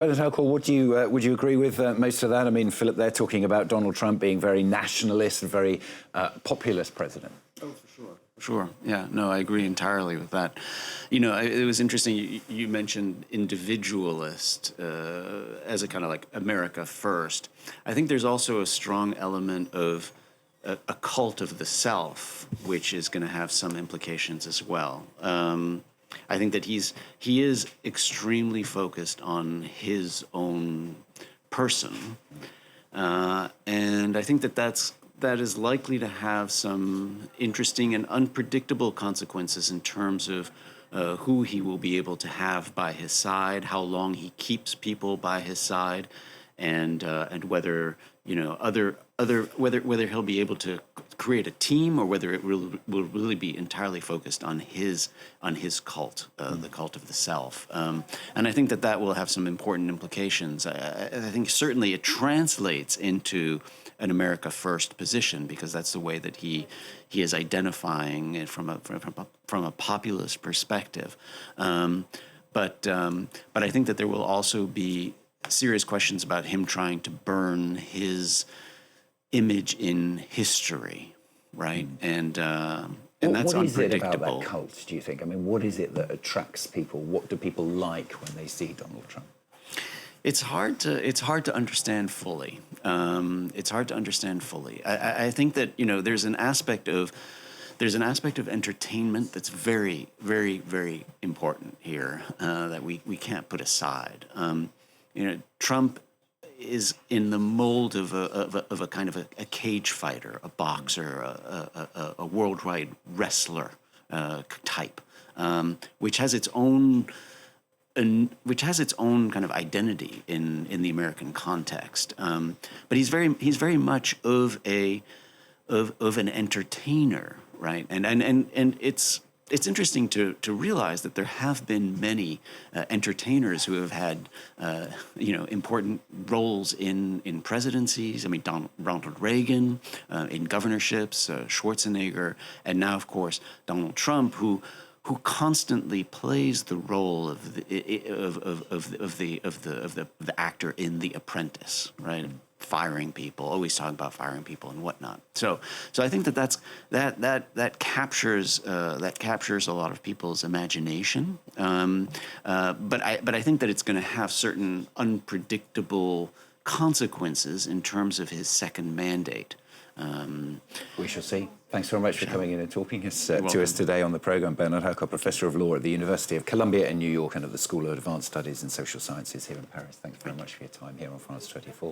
Bernard Harcourt, would you agree with most of that? I mean, Philip, they're talking about Donald Trump being very nationalist and very populist president. Oh, for sure. Sure. Yeah. No, I agree entirely with that. You know, it was interesting. You mentioned individualist as a kind of like America first. I think there's also a strong element of a cult of the self, which is going to have some implications as well. I think that he is extremely focused on his own person, and I think that is likely to have some interesting and unpredictable consequences in terms of who he will be able to have by his side, how long he keeps people by his side, and whether whether he'll be able to create a team or whether it will really be entirely focused on his cult, the cult of the self. And I think that will have some important implications. I think certainly it translates into an America First position, because that's the way that he is identifying it from a populist perspective. But I think that there will also be serious questions about him trying to burn his image in history, right? And that's unpredictable. What is it about that cult, do you think? I mean, what is it that attracts people? What do people like when they see Donald Trump? It's hard to understand fully. It's hard to understand fully. I think that, you know, there's an aspect of entertainment that's very, very, very important here that we can't put aside. You know, Trump is in the mold of a kind of a cage fighter, a boxer, a worldwide wrestler type, which has its own kind of identity in the American context. But he's very much of an entertainer, right? And it's interesting to realize that there have been many entertainers who have had important roles in presidencies. I mean, Ronald Reagan in governorships, Schwarzenegger, and now of course Donald Trump, who constantly plays the role of the actor in The Apprentice, right? Firing people, always talking about firing people and whatnot. So I think that captures a lot of people's imagination. But I think that it's going to have certain unpredictable consequences in terms of his second mandate. We shall see. Thanks very much for coming in and talking to us today on the programme. Bernard Harcourt, Professor of Law at the University of Columbia in New York and at the School of Advanced Studies in Social Sciences here in Paris. Thanks very much for your time here on France 24.